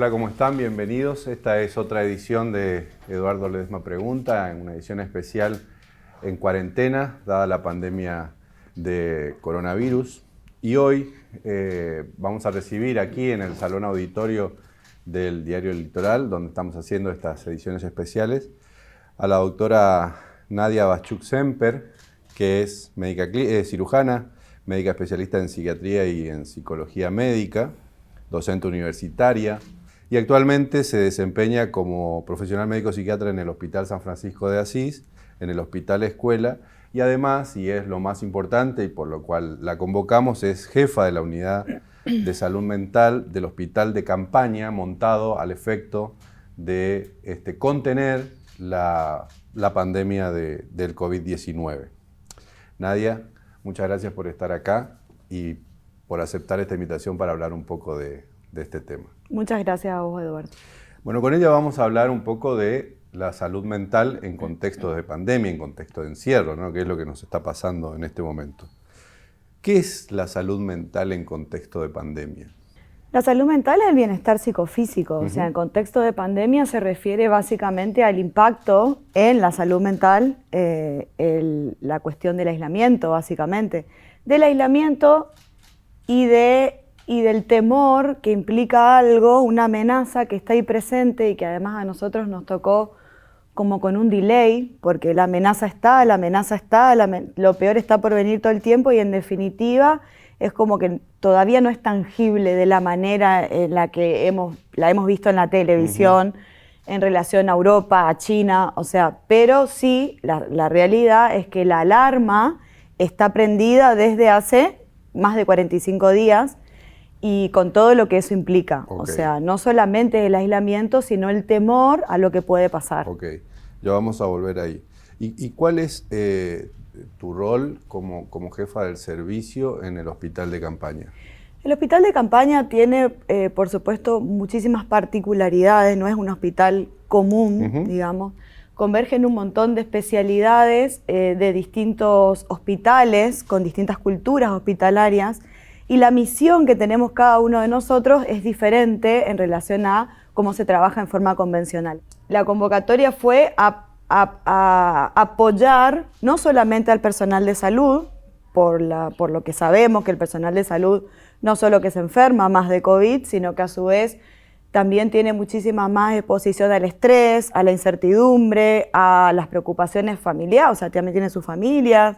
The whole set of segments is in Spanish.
Hola, ¿cómo están? Bienvenidos. Esta es otra edición de Eduardo Ledesma Pregunta, en una edición especial en cuarentena, dada la pandemia de coronavirus. Y hoy vamos a recibir aquí en el Salón Auditorio del Diario El Litoral, donde estamos haciendo estas ediciones especiales, a la doctora Nadia Bachuk-Semper, que es cirujana, médica especialista en psiquiatría y en psicología médica, docente universitaria, y actualmente se desempeña como profesional médico psiquiatra en el Hospital San Francisco de Asís, en el Hospital Escuela, y además, y es lo más importante y por lo cual la convocamos, es jefa de la unidad de salud mental del Hospital de Campaña, montado al efecto de contener la pandemia del COVID-19. Nadia, muchas gracias por estar acá y por aceptar esta invitación para hablar un poco de este tema. Muchas gracias a vos, Eduardo. Bueno, con ella vamos a hablar un poco de la salud mental en contexto de pandemia, en contexto de encierro, ¿no? Que es lo que nos está pasando en este momento. ¿Qué es la salud mental en contexto de pandemia? La salud mental es el bienestar psicofísico, o sea, en contexto de pandemia se refiere básicamente al impacto en la salud mental, la cuestión del aislamiento, básicamente. Del aislamiento y del temor que implica algo, una amenaza que está ahí presente y que además a nosotros nos tocó como con un delay, porque la amenaza está, lo peor está por venir todo el tiempo y en definitiva es como que todavía no es tangible de la manera en la que la hemos visto en la televisión, en relación a Europa, a China, o sea, pero sí, la realidad es que la alarma está prendida desde hace más de 45 días y con todo lo que eso implica. Okay. O sea, no solamente el aislamiento, sino el temor a lo que puede pasar. Ok, ya vamos a volver ahí. ¿Y cuál es tu rol como jefa del servicio en el Hospital de Campaña? El Hospital de Campaña tiene, por supuesto, muchísimas particularidades, no es un hospital común, digamos. Convergen un montón de especialidades de distintos hospitales, con distintas culturas hospitalarias, y la misión que tenemos cada uno de nosotros es diferente en relación a cómo se trabaja en forma convencional. La convocatoria fue a apoyar no solamente al personal de salud, por lo que sabemos que el personal de salud no solo que se enferma más de COVID, sino que a su vez también tiene muchísima más exposición al estrés, a la incertidumbre, a las preocupaciones familiares, o sea, también tiene su familia,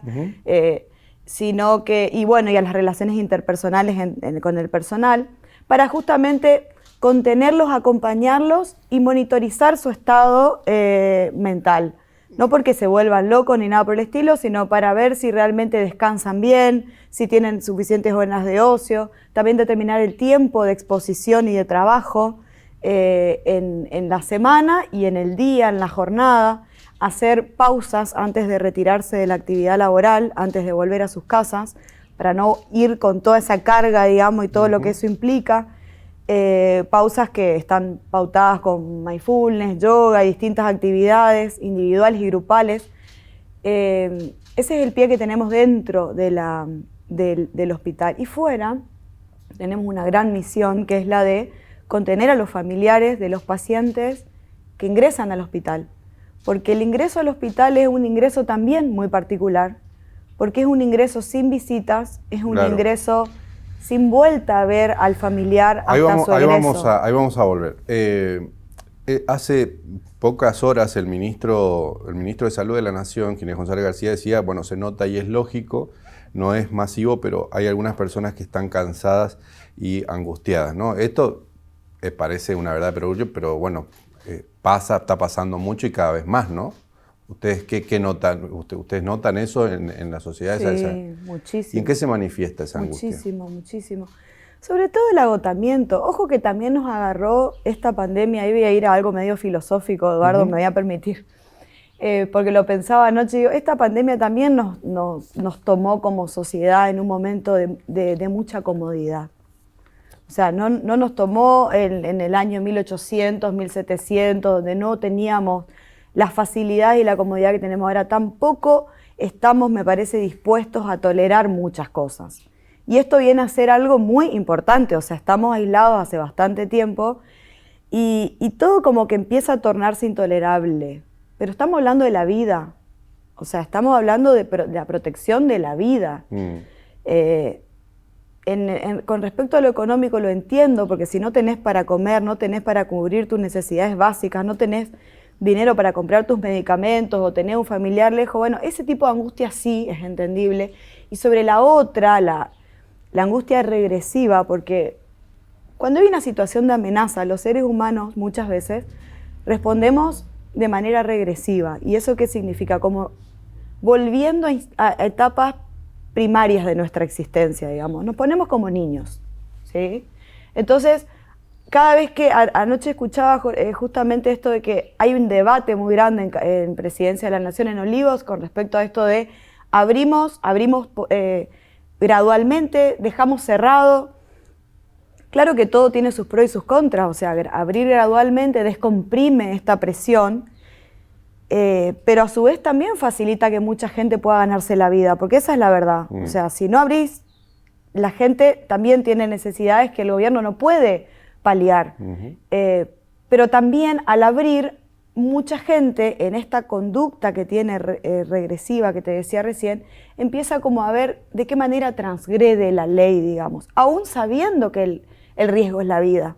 sino que, y a las relaciones interpersonales con el personal, para justamente contenerlos, acompañarlos y monitorizar su estado mental. No porque se vuelvan locos ni nada por el estilo, sino para ver si realmente descansan bien, si tienen suficientes horas de ocio, también determinar el tiempo de exposición y de trabajo en la semana y en el día, en la jornada, hacer pausas antes de retirarse de la actividad laboral, antes de volver a sus casas, para no ir con toda esa carga, digamos, y todo lo que eso implica. Pausas que están pautadas con mindfulness, yoga y distintas actividades individuales y grupales. Ese es el pie que tenemos dentro del hospital. Y fuera tenemos una gran misión que es la de contener a los familiares de los pacientes que ingresan al hospital. Porque el ingreso al hospital es un ingreso también muy particular, porque es un ingreso sin visitas, es un ingreso sin vuelta a ver al familiar hasta su egreso. Ahí vamos a volver. Hace pocas horas el ministro de Salud de la Nación, quien es González García, decía, bueno, se nota y es lógico, no es masivo, pero hay algunas personas que están cansadas y angustiadas, ¿no? Esto parece una verdad de perogrullo, pero bueno, está pasando mucho y cada vez más, ¿no? ¿Ustedes qué notan? ¿Ustedes notan eso en la sociedad? Sí, muchísimo. ¿Y en qué se manifiesta esa angustia? Muchísimo. Sobre todo el agotamiento. Ojo que también nos agarró esta pandemia, ahí voy a ir a algo medio filosófico, Eduardo, me voy a permitir, porque lo pensaba anoche, digo, esta pandemia también nos tomó como sociedad en un momento de mucha comodidad. O sea, no nos tomó en el año 1800, 1700, donde no teníamos la facilidad y la comodidad que tenemos ahora. Tampoco estamos, me parece, dispuestos a tolerar muchas cosas. Y esto viene a ser algo muy importante, o sea, estamos aislados hace bastante tiempo y todo como que empieza a tornarse intolerable. Pero estamos hablando de la vida, o sea, estamos hablando de la protección de la vida. Con respecto a lo económico lo entiendo, porque si no tenés para comer, no tenés para cubrir tus necesidades básicas, no tenés dinero para comprar tus medicamentos o tenés un familiar lejos, bueno, ese tipo de angustia sí es entendible. Y sobre la otra, la angustia regresiva, porque cuando hay una situación de amenaza, los seres humanos muchas veces respondemos de manera regresiva. ¿Y eso qué significa? Como volviendo a etapas primarias de nuestra existencia, digamos. Nos ponemos como niños, ¿sí? Entonces, cada vez que anoche escuchaba justamente esto de que hay un debate muy grande en Presidencia de la Nación en Olivos con respecto a esto de abrimos gradualmente, dejamos cerrado. Claro que todo tiene sus pros y sus contras, o sea, abrir gradualmente descomprime esta presión, pero a su vez también facilita que mucha gente pueda ganarse la vida, porque esa es la verdad. O sea, si no abrís, la gente también tiene necesidades que el gobierno no puede paliar. Pero también al abrir, mucha gente en esta conducta que tiene regresiva, que te decía recién, empieza como a ver de qué manera transgrede la ley, digamos, aún sabiendo que el riesgo es la vida.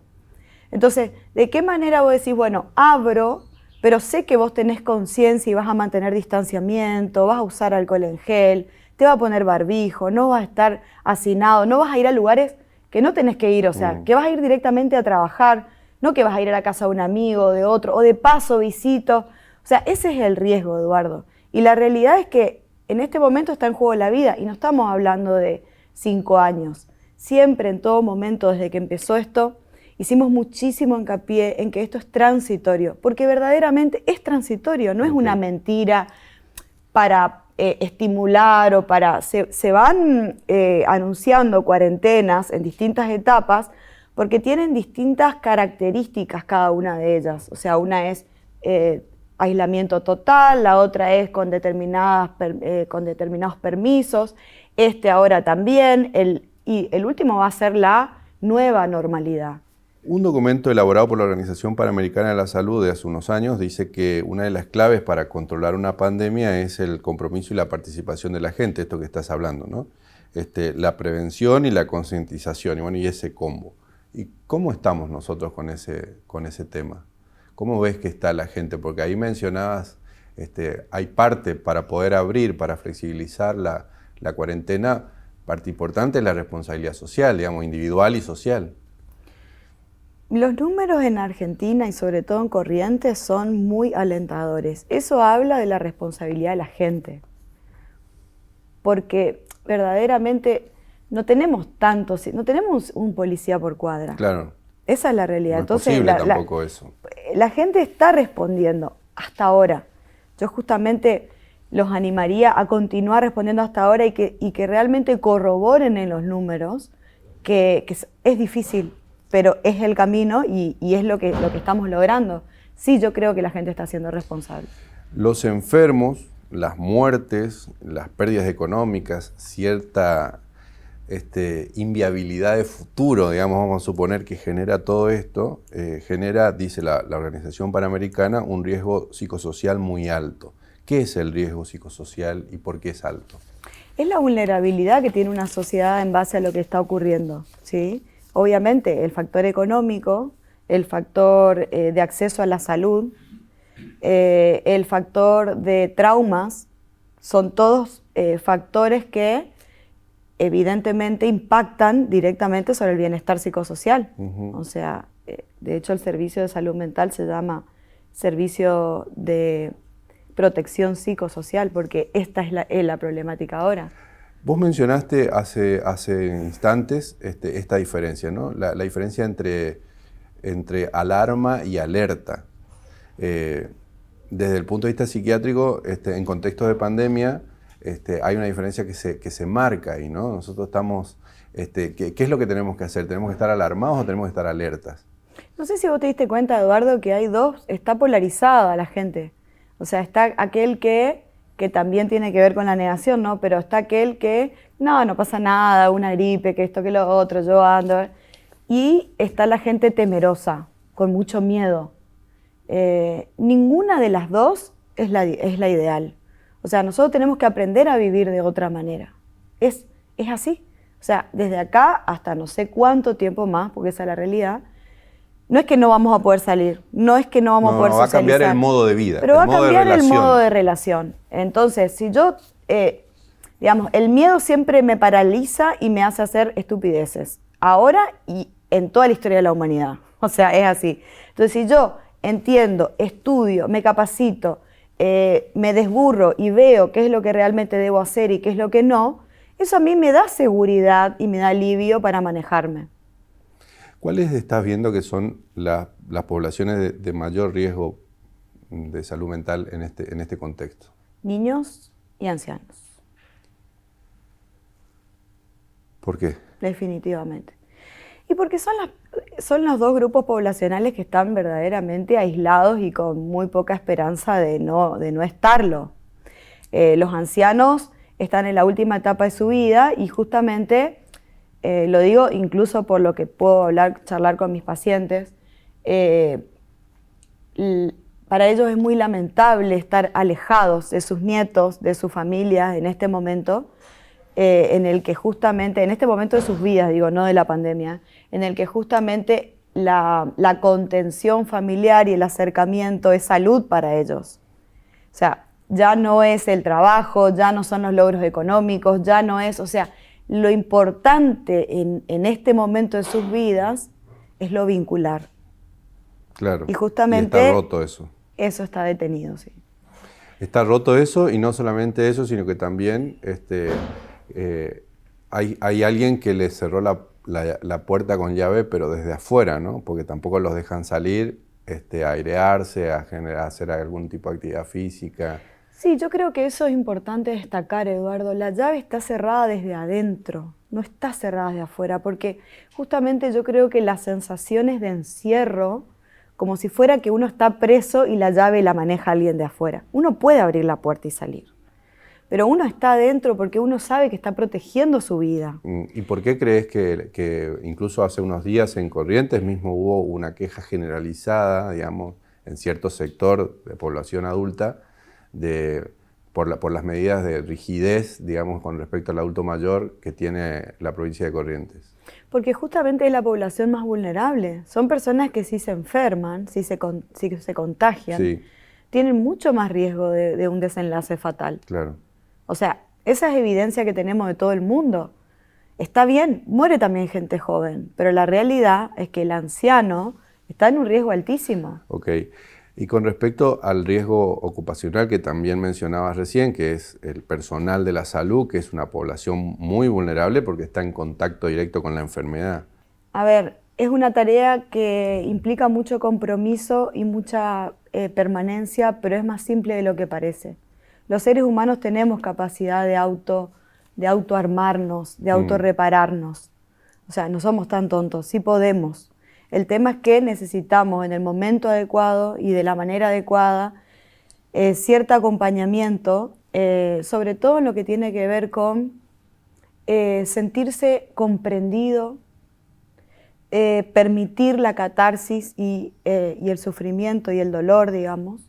Entonces, ¿de qué manera vos decís, bueno, abro, pero sé que vos tenés conciencia y vas a mantener distanciamiento, vas a usar alcohol en gel, te vas a poner barbijo, no vas a estar hacinado, no vas a ir a lugares que no tenés que ir, o sea, que vas a ir directamente a trabajar, no que vas a ir a la casa de un amigo, de otro, o de paso visito. O sea, ese es el riesgo, Eduardo. Y la realidad es que en este momento está en juego la vida, y no estamos hablando de 5 años. Siempre, en todo momento, desde que empezó esto, hicimos muchísimo hincapié en que esto es transitorio, porque verdaderamente es transitorio, no es una mentira para estimular o para... Se van anunciando cuarentenas en distintas etapas porque tienen distintas características cada una de ellas. O sea, una es aislamiento total, la otra es con determinados permisos, ahora también, y el último va a ser la nueva normalidad. Un documento elaborado por la Organización Panamericana de la Salud de hace unos años dice que una de las claves para controlar una pandemia es el compromiso y la participación de la gente, esto que estás hablando, ¿no? La prevención y la concientización, y bueno, y ese combo. ¿Y cómo estamos nosotros con ese tema? ¿Cómo ves que está la gente? Porque ahí mencionabas, hay parte para poder abrir, para flexibilizar la cuarentena, parte importante es la responsabilidad social, digamos, individual y social. Los números en Argentina y sobre todo en Corrientes son muy alentadores. Eso habla de la responsabilidad de la gente. Porque verdaderamente no tenemos no tenemos un policía por cuadra. Claro. Esa es la realidad. No es posible tampoco eso. La gente está respondiendo hasta ahora. Yo justamente los animaría a continuar respondiendo hasta ahora y que realmente corroboren en los números que es difícil, pero es el camino y es lo que estamos logrando. Sí, yo creo que la gente está siendo responsable. Los enfermos, las muertes, las pérdidas económicas, cierta inviabilidad de futuro, digamos, vamos a suponer que genera todo esto, genera, dice la Organización Panamericana, un riesgo psicosocial muy alto. ¿Qué es el riesgo psicosocial y por qué es alto? Es la vulnerabilidad que tiene una sociedad en base a lo que está ocurriendo, ¿sí? Obviamente, el factor económico, el factor de acceso a la salud, el factor de traumas, son todos factores que evidentemente impactan directamente sobre el bienestar psicosocial. O sea, de hecho el servicio de salud mental se llama servicio de protección psicosocial, porque esta es la problemática ahora. Vos mencionaste hace instantes esta diferencia, ¿no? La diferencia entre alarma y alerta. Desde el punto de vista psiquiátrico, en contextos de pandemia, hay una diferencia que se marca ahí, ¿no? Nosotros estamos, ¿qué es lo que tenemos que hacer? ¿Tenemos que estar alarmados o tenemos que estar alertas? No sé si vos te diste cuenta, Eduardo, que hay está polarizada la gente. O sea, está aquel que también tiene que ver con la negación, ¿no? Pero está aquel que, no pasa nada, una gripe, que esto, que lo otro, yo ando. Y está la gente temerosa, con mucho miedo. Ninguna de las dos es la ideal. O sea, nosotros tenemos que aprender a vivir de otra manera. Es así. O sea, desde acá hasta no sé cuánto tiempo más, porque esa es la realidad, no es que no vamos a poder salir, no es que no vamos a poder socializar. Va a cambiar el modo de vida, pero va a cambiar el modo de relación. Entonces, si yo, digamos, el miedo siempre me paraliza y me hace hacer estupideces. Ahora y en toda la historia de la humanidad. O sea, es así. Entonces, si yo entiendo, estudio, me capacito, me desburro y veo qué es lo que realmente debo hacer y qué es lo que no, eso a mí me da seguridad y me da alivio para manejarme. ¿Cuáles estás viendo que son las poblaciones de mayor riesgo de salud mental en este contexto? Niños y ancianos. ¿Por qué? Definitivamente. Y porque son los dos grupos poblacionales que están verdaderamente aislados y con muy poca esperanza de no estarlo. Los ancianos están en la última etapa de su vida y justamente, lo digo incluso por lo que puedo charlar con mis pacientes, para ellos es muy lamentable estar alejados de sus nietos, de sus familias en este momento, en el que justamente, en este momento de sus vidas, digo, no de la pandemia, en el que justamente la contención familiar y el acercamiento es salud para ellos. O sea, ya no es el trabajo, ya no son los logros económicos, ya no es, o sea, lo importante en este momento de sus vidas es lo vincular. Claro, y justamente y está roto eso. Eso está detenido, sí. Está roto eso, y no solamente eso, sino que también hay alguien que le cerró la puerta con llave, pero desde afuera, ¿no? Porque tampoco los dejan salir a airearse, a hacer algún tipo de actividad física. Sí, yo creo que eso es importante destacar, Eduardo. La llave está cerrada desde adentro, no está cerrada desde afuera, porque justamente yo creo que las sensaciones de encierro, como si fuera que uno está preso y la llave la maneja alguien de afuera. Uno puede abrir la puerta y salir, pero uno está adentro porque uno sabe que está protegiendo su vida. ¿Y por qué crees que incluso hace unos días en Corrientes mismo hubo una queja generalizada, digamos, en cierto sector de población adulta, por las medidas de rigidez, digamos, con respecto al adulto mayor que tiene la provincia de Corrientes? Porque justamente es la población más vulnerable. Son personas que si se enferman, si se contagian, sí, tienen mucho más riesgo de un desenlace fatal. Claro. O sea, esa es evidencia que tenemos de todo el mundo. Está bien, muere también gente joven, pero la realidad es que el anciano está en un riesgo altísimo. Ok. Y con respecto al riesgo ocupacional que también mencionabas recién, que es el personal de la salud, que es una población muy vulnerable porque está en contacto directo con la enfermedad. A ver, es una tarea que implica mucho compromiso y mucha permanencia, pero es más simple de lo que parece. Los seres humanos tenemos capacidad de autoarmarnos, de autorrepararnos. O sea, no somos tan tontos, sí podemos. El tema es que necesitamos en el momento adecuado y de la manera adecuada cierto acompañamiento, sobre todo en lo que tiene que ver con sentirse comprendido, permitir la catarsis y el sufrimiento y el dolor, digamos,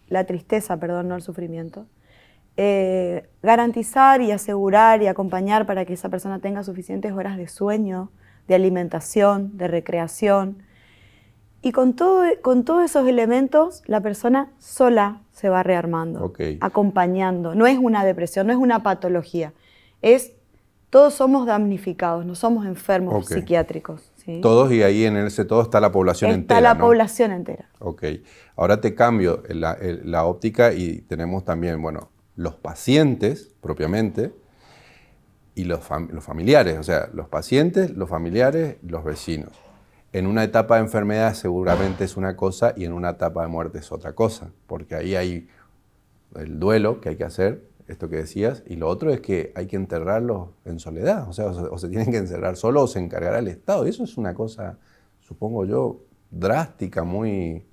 la tristeza, perdón, no el sufrimiento, garantizar y asegurar y acompañar para que esa persona tenga suficientes horas de sueño, de alimentación, de recreación. Y con todos esos elementos, la persona sola se va rearmando, acompañando. No es una depresión, no es una patología. Todos somos damnificados, no somos enfermos psiquiátricos. ¿Sí? Todos, y ahí en ese todo está la población entera, Está la ¿no? población entera. Ok. Ahora te cambio la óptica y tenemos también, bueno, los pacientes propiamente, y los familiares, o sea, los pacientes, los familiares, los vecinos. En una etapa de enfermedad seguramente es una cosa y en una etapa de muerte es otra cosa, porque ahí hay el duelo que hay que hacer, esto que decías, y lo otro es que hay que enterrarlos en soledad, o sea, o se tienen que encerrar solos o se encargará el Estado. Eso es una cosa, supongo yo, drástica, muy...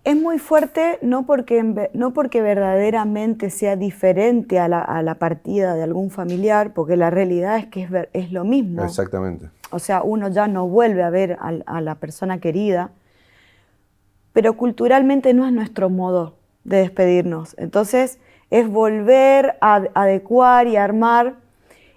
Es muy fuerte, no porque verdaderamente sea diferente a la partida de algún familiar, porque la realidad es que es lo mismo. Exactamente. o sea, uno ya no vuelve a ver a la persona querida, pero culturalmente no es nuestro modo de despedirnos. Entonces es volver a adecuar y armar,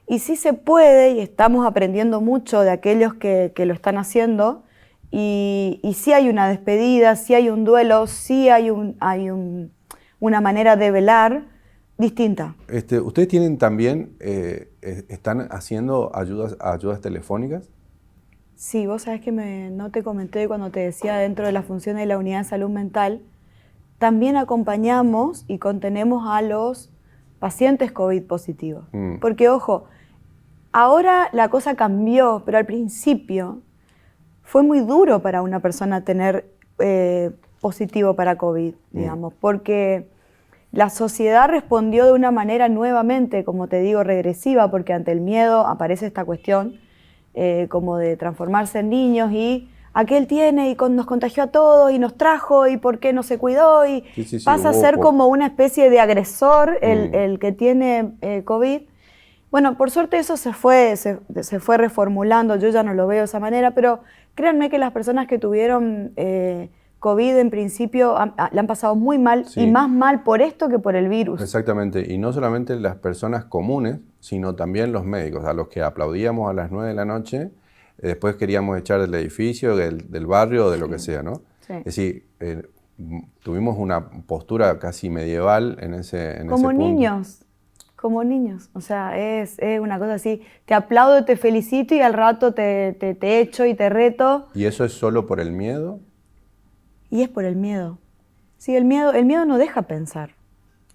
y sí se puede, y estamos aprendiendo mucho de aquellos que lo están haciendo, y sí hay una despedida, sí hay un duelo, sí hay una manera de velar distinta. ¿Ustedes tienen también, están haciendo ayudas telefónicas? Sí, vos sabés que no te comenté cuando te decía dentro de la función de la unidad de salud mental, también acompañamos y contenemos a los pacientes COVID positivos. Porque, ojo, ahora la cosa cambió, pero al principio fue muy duro para una persona tener positivo para COVID, digamos, porque la sociedad respondió de una manera nuevamente, como te digo, regresiva, porque ante el miedo aparece esta cuestión como de transformarse en niños y aquel tiene y nos contagió a todos y nos trajo y por qué no se cuidó y sí, pasa a ser como una especie de agresor el que tiene COVID. Bueno, por suerte eso se fue reformulando, yo ya no lo veo de esa manera, pero créanme que las personas que tuvieron COVID en principio la han pasado muy mal, sí, y más mal por esto que por el virus. Exactamente, y no solamente las personas comunes, sino también los médicos, a los que aplaudíamos a las 9 de la noche, después queríamos echar del edificio, del barrio, de lo que sea, ¿no? Sí. Es decir, tuvimos una postura casi medieval en ese punto. Como niños, o sea, es una cosa así, te aplaudo, te felicito y al rato te echo y te reto. ¿Y eso es solo por el miedo? Y es por el miedo. Sí, el miedo no deja pensar.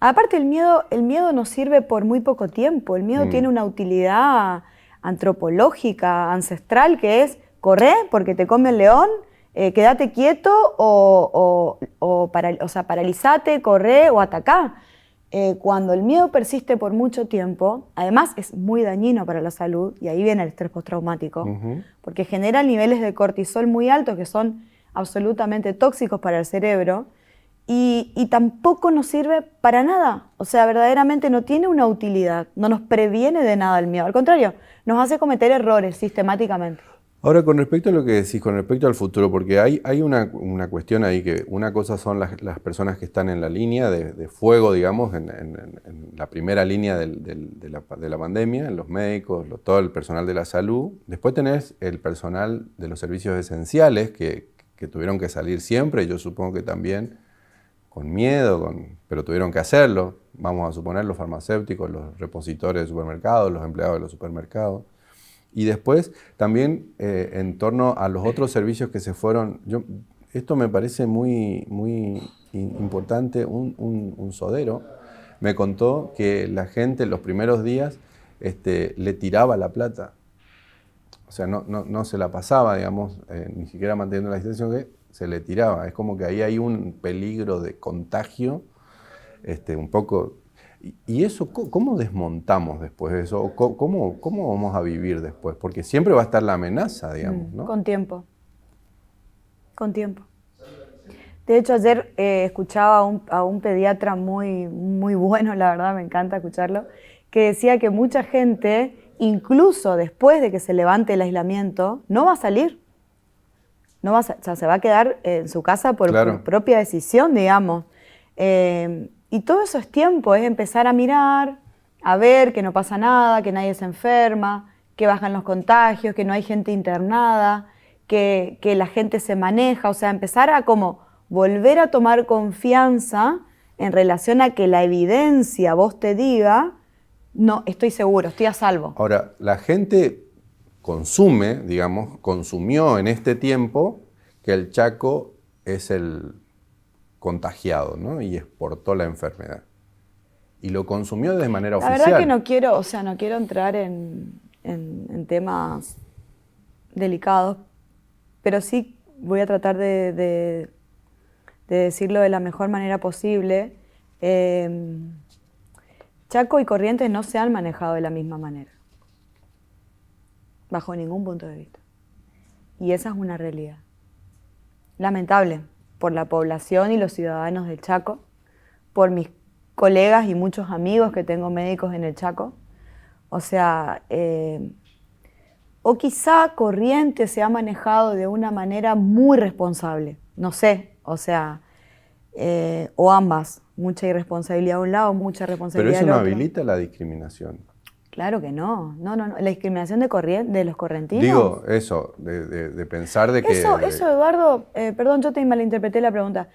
Aparte el miedo nos sirve por muy poco tiempo, el miedo tiene una utilidad antropológica, ancestral, que es correr porque te come el león, quédate quieto paralizate, corre o atacá. Cuando el miedo persiste por mucho tiempo, además es muy dañino para la salud, y ahí viene el estrés postraumático, porque genera niveles de cortisol muy altos que son absolutamente tóxicos para el cerebro, y tampoco nos sirve para nada. O sea, verdaderamente no tiene una utilidad, no nos previene de nada el miedo, al contrario, nos hace cometer errores sistemáticamente. Ahora, con respecto a lo que decís, con respecto al futuro, porque hay una cuestión ahí, que una cosa son las personas que están en la línea de fuego, digamos, en la primera línea de la pandemia, en los médicos, todo el personal de la salud. Después tenés el personal de los servicios esenciales que tuvieron que salir siempre, yo supongo que también con miedo, pero tuvieron que hacerlo. Vamos a suponer los farmacéuticos, los repositores de supermercados, los empleados de los supermercados. Y después también en torno a los otros servicios que se fueron, esto me parece muy, muy importante. Un sodero me contó que la gente en los primeros días le tiraba la plata. O sea, no se la pasaba, digamos, ni siquiera manteniendo la distancia, sino que se le tiraba. Es como que ahí hay un peligro de contagio, un poco. ¿Y eso cómo desmontamos después de eso? ¿Cómo vamos a vivir después? Porque siempre va a estar la amenaza, digamos, ¿no? Con tiempo. Con tiempo. De hecho, ayer escuchaba a un pediatra muy, muy bueno, la verdad, me encanta escucharlo, que decía que mucha gente, incluso después de que se levante el aislamiento, no va a salir. O sea, se va a quedar en su casa por propia decisión, digamos. Y todo eso es tiempo, es empezar a mirar, a ver que no pasa nada, que nadie se enferma, que bajan los contagios, que no hay gente internada, que la gente se maneja, o sea, empezar a como volver a tomar confianza en relación a que la evidencia vos te diga, no, estoy seguro, estoy a salvo. Ahora, la gente consumió en este tiempo que el Chaco es el contagiado, ¿no? Y exportó la enfermedad. Y lo consumió de manera oficial. La verdad que no quiero entrar en temas delicados, pero sí voy a tratar de decirlo de la mejor manera posible. Chaco y Corrientes no se han manejado de la misma manera, bajo ningún punto de vista. Y esa es una realidad. Lamentable por la población y los ciudadanos del Chaco, por mis colegas y muchos amigos que tengo médicos en el Chaco. O sea, o quizá Corrientes se ha manejado de una manera muy responsable, no sé, o sea, o ambas, mucha irresponsabilidad de un lado, mucha Pero responsabilidad eso del no otro. habilita la discriminación. Claro que no, la discriminación de los correntinos. Digo, eso, de pensar de que... Eso, Eduardo, perdón, yo te malinterpreté la pregunta.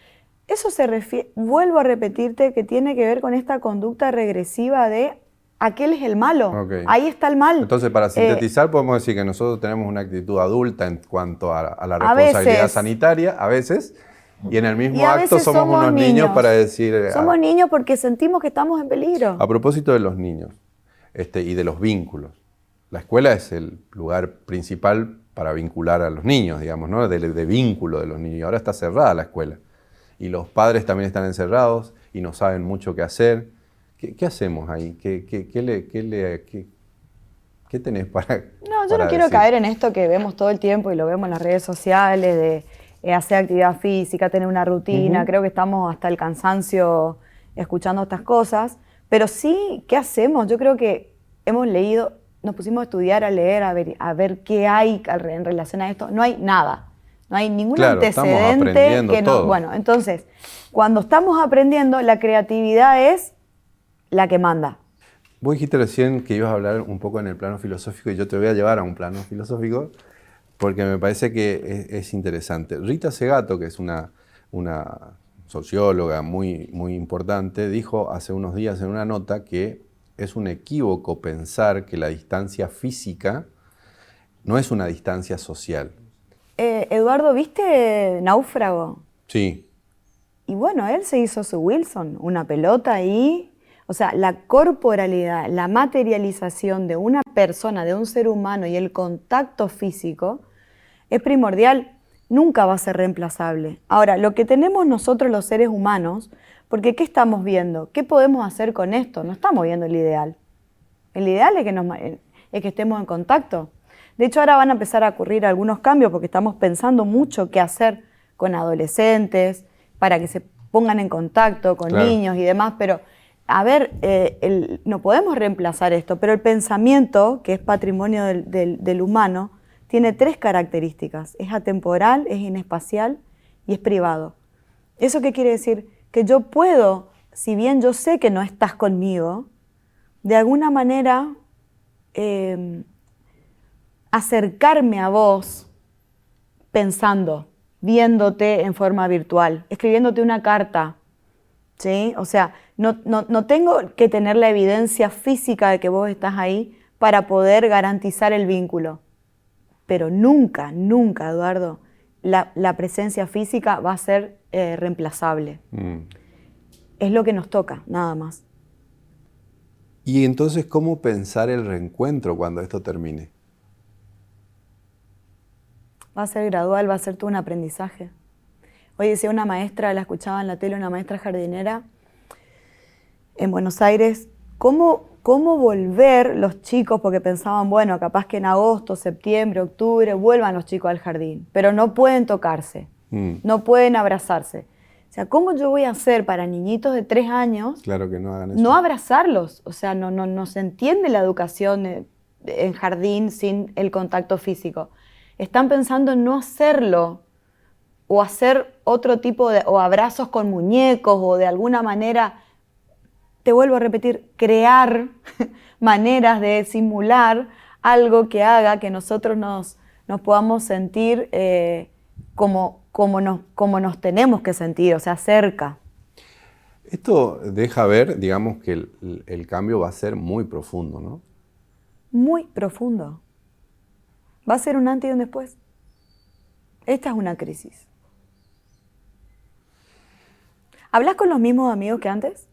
Eso se refiere, vuelvo a repetirte, que tiene que ver con esta conducta regresiva de aquel es el malo, Okay. Ahí está el mal. Entonces, para sintetizar, podemos decir que nosotros tenemos una actitud adulta en cuanto a la responsabilidad sanitaria, a veces, y en el mismo acto somos unos niños para decir... Somos niños porque sentimos que estamos en peligro. A propósito de los niños y de los vínculos, la escuela es el lugar principal para vincular a los niños, digamos, ¿no? De vínculo de los niños. Ahora está cerrada la escuela. Y los padres también están encerrados y no saben mucho qué hacer. ¿Qué hacemos ahí? ¿Qué tenés para No, yo no quiero caer en esto que vemos todo el tiempo y lo vemos en las redes sociales, de hacer actividad física, tener una rutina. Creo que estamos hasta el cansancio escuchando estas cosas. Pero sí, ¿qué hacemos? Yo creo que hemos leído, nos pusimos a estudiar, a leer, a ver qué hay en relación a esto. No hay nada. No hay ningún antecedente que no. Bueno, entonces, cuando estamos aprendiendo, la creatividad es la que manda. Vos dijiste recién que ibas a hablar un poco en el plano filosófico y yo te voy a llevar a un plano filosófico porque me parece que es interesante. Rita Segato, que es una socióloga muy, muy importante, dijo hace unos días en una nota que es un equívoco pensar que la distancia física no es una distancia social. Eduardo, ¿viste Náufrago? Sí. Y bueno, él se hizo su Wilson, una pelota ahí. O sea, la corporalidad, la materialización de una persona, de un ser humano y el contacto físico es primordial, nunca va a ser reemplazable. Ahora, lo que tenemos nosotros los seres humanos, porque ¿qué estamos viendo? ¿Qué podemos hacer con esto? No estamos viendo el ideal. El ideal es que estemos en contacto. De hecho, ahora van a empezar a ocurrir algunos cambios porque estamos pensando mucho qué hacer con adolescentes para que se pongan en contacto con niños y demás, pero a ver, no podemos reemplazar esto, pero el pensamiento, que es patrimonio del humano, tiene 3 características. Es atemporal, es inespacial y es privado. ¿Eso qué quiere decir? Que yo puedo, si bien yo sé que no estás conmigo, de alguna manera acercarme a vos pensando, viéndote en forma virtual, escribiéndote una carta, ¿sí? O sea, no tengo que tener la evidencia física de que vos estás ahí para poder garantizar el vínculo. Pero nunca, nunca, Eduardo, la presencia física va a ser reemplazable. Es lo que nos toca, nada más. Y entonces, ¿cómo pensar el reencuentro cuando esto termine? Va a ser gradual, va a ser todo un aprendizaje. Hoy decía una maestra, la escuchaba en la tele, una maestra jardinera en Buenos Aires, ¿cómo volver los chicos? Porque pensaban, bueno, capaz que en agosto, septiembre, octubre, vuelvan los chicos al jardín, pero no pueden tocarse, no pueden abrazarse. O sea, ¿cómo yo voy a hacer para niñitos de 3 años claro que no hagan eso. No abrazarlos? O sea, no se entiende la educación en jardín sin el contacto físico. Están pensando en no hacerlo, o hacer otro tipo o abrazos con muñecos, o de alguna manera, te vuelvo a repetir, crear maneras de simular algo que haga que nosotros nos podamos sentir como nos tenemos que sentir, o sea, cerca. Esto deja ver, digamos, que el cambio va a ser muy profundo, ¿no? Muy profundo. Va a ser un antes y un después. Esta es una crisis. ¿Hablas con los mismos amigos que antes?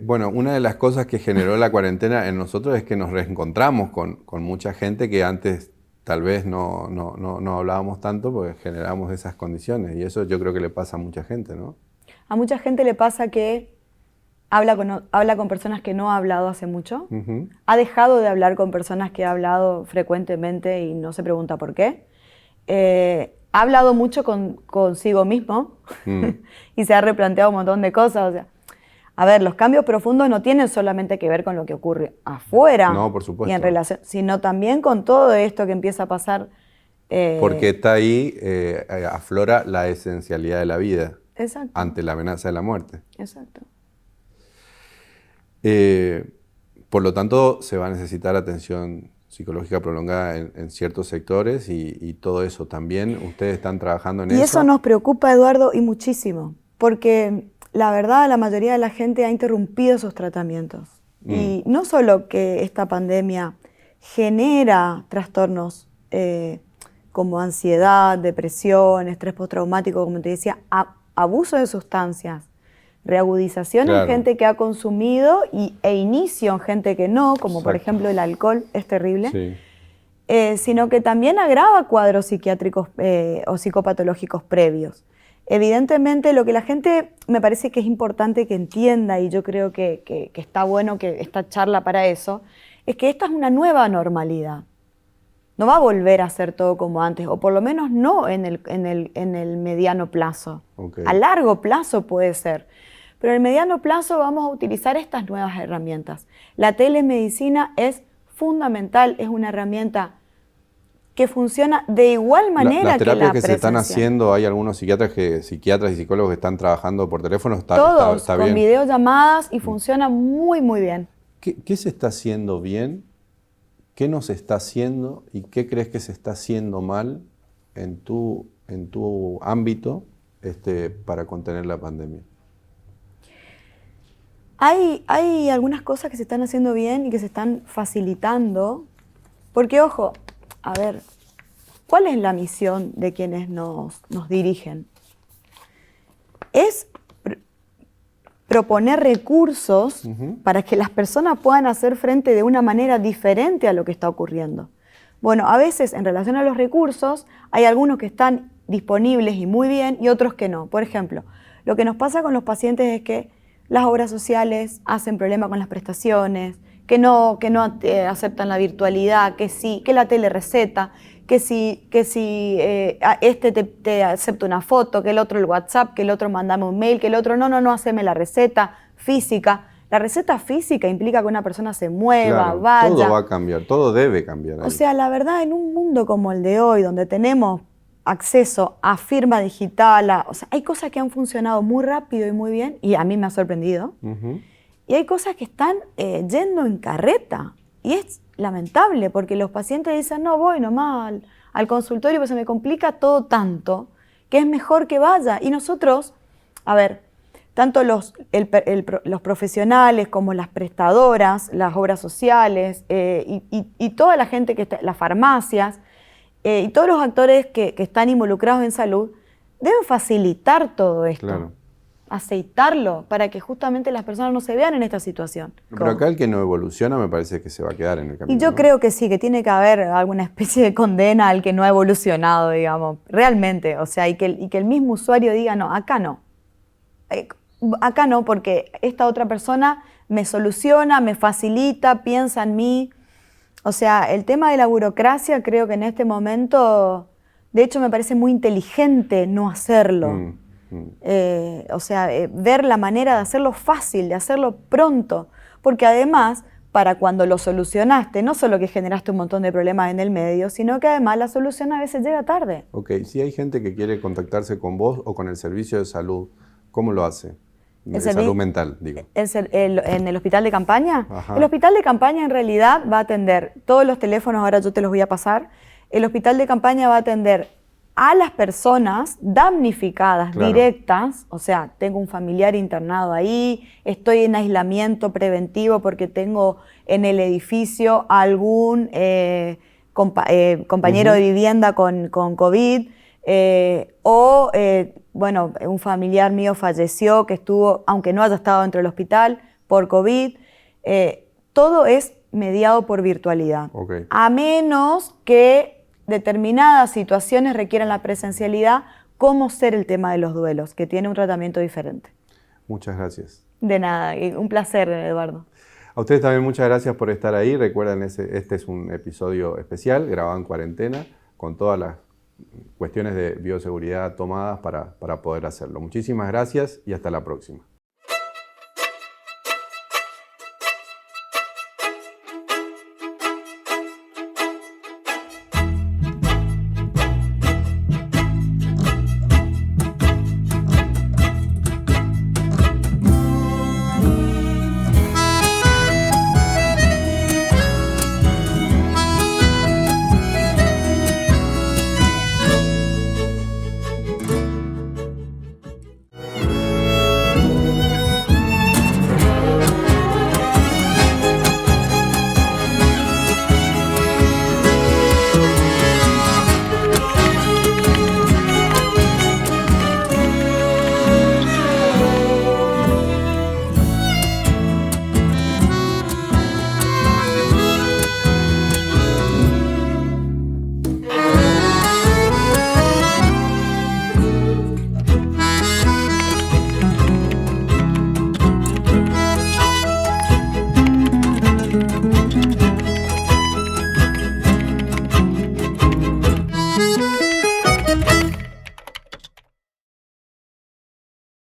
Bueno, una de las cosas que generó la cuarentena en nosotros es que nos reencontramos con mucha gente que antes tal vez no hablábamos tanto porque generamos esas condiciones. Y eso yo creo que le pasa a mucha gente, ¿no? A mucha gente le pasa que habla con personas que no ha hablado hace mucho. Ha dejado de hablar con personas que ha hablado frecuentemente y no se pregunta por qué. Ha hablado mucho consigo mismo y se ha replanteado un montón de cosas. O sea, A ver, los cambios profundos no tienen solamente que ver con lo que ocurre afuera, No, por supuesto. y en relación, sino también con todo esto que empieza a pasar. Porque está ahí, aflora la esencialidad de la vida. Exacto. Ante la amenaza de la muerte. Exacto. Por lo tanto, se va a necesitar atención psicológica prolongada en ciertos sectores y todo eso también. Ustedes están trabajando en eso. Y eso nos preocupa, Eduardo, y muchísimo, porque la verdad la mayoría de la gente ha interrumpido sus tratamientos. Y no solo que esta pandemia genera trastornos como ansiedad, depresión, estrés postraumático, como te decía, abuso de sustancias, reagudización en gente que ha consumido e inicio en gente que no, como por ejemplo el alcohol, es terrible, sino que también agrava cuadros psiquiátricos o psicopatológicos previos. Evidentemente lo que la gente me parece que es importante que entienda, y yo creo que está bueno que esta charla para eso, es que esta es una nueva normalidad. No va a volver a ser todo como antes, o por lo menos no en el mediano plazo. A largo plazo puede ser, pero en el mediano plazo vamos a utilizar estas nuevas herramientas. La telemedicina es fundamental, es una herramienta que funciona de igual manera las que terapias la que se están presencial. haciendo, hay algunos psiquiatras y psicólogos que están trabajando por teléfono, está con bien. videollamadas y funciona muy, muy bien. ¿Qué se está haciendo bien? ¿Qué no se está haciendo? ¿Y qué crees que se está haciendo mal en tu ámbito para contener la pandemia? Hay algunas cosas que se están haciendo bien y que se están facilitando, porque ojo, a ver, ¿cuál es la misión de quienes nos dirigen? Es proponer recursos para que las personas puedan hacer frente de una manera diferente a lo que está ocurriendo. Bueno, a veces en relación a los recursos hay algunos que están disponibles y muy bien y otros que no. Por ejemplo, lo que nos pasa con los pacientes es que las obras sociales hacen problema con las prestaciones, que no aceptan la virtualidad, que la telereceta, que si este te acepta una foto, que el otro el WhatsApp, que el otro mandame un mail, que el otro no, haceme la receta física. La receta física implica que una persona se mueva, vaya. Todo va a cambiar, todo debe cambiar ahí. O sea, la verdad, en un mundo como el de hoy, donde tenemos acceso a firma digital, o sea, hay cosas que han funcionado muy rápido y muy bien, y a mí me ha sorprendido. Y hay cosas que están yendo en carreta. Y es lamentable, porque los pacientes dicen, no, voy nomás al consultorio, pues se me complica todo tanto, que es mejor que vaya. Y nosotros, a ver, tanto los profesionales como las prestadoras, las obras sociales y toda la gente que está, las farmacias y todos los actores que están involucrados en salud, deben facilitar todo esto. Claro. Aceitarlo para que justamente las personas no se vean en esta situación. Pero acá el que no evoluciona me parece que se va a quedar en el camino. Y yo creo que sí, que tiene que haber alguna especie de condena al que no ha evolucionado, digamos, realmente. O sea, y que el mismo usuario diga, no, acá no. Acá no, porque esta otra persona me soluciona, me facilita, piensa en mí. O sea, el tema de la burocracia creo que en este momento, de hecho me parece muy inteligente no hacerlo. O sea, ver la manera de hacerlo fácil, de hacerlo pronto, porque además, para cuando lo solucionaste, no solo que generaste un montón de problemas en el medio, sino que además la solución a veces llega tarde. Ok, si hay gente que quiere contactarse con vos o con el servicio de salud, ¿cómo lo hace? De salud mental, digo. ¿En el hospital de campaña? Ajá. El hospital de campaña en realidad va a atender todos los teléfonos, ahora yo te los voy a pasar. El hospital de campaña va a atender a las personas damnificadas, claro, directas, o sea, tengo un familiar internado ahí, estoy en aislamiento preventivo porque tengo en el edificio algún compañero de vivienda con COVID, bueno, un familiar mío falleció, que estuvo, aunque no haya estado dentro del hospital, por COVID. Todo es mediado por virtualidad. Okay. A menos que determinadas situaciones requieran la presencialidad, como ser el tema de los duelos, que tiene un tratamiento diferente. Muchas gracias. De nada, un placer, Eduardo. A ustedes también muchas gracias por estar ahí. Recuerden, este es un episodio especial, grabado en cuarentena, con todas las cuestiones de bioseguridad tomadas para poder hacerlo. Muchísimas gracias y hasta la próxima.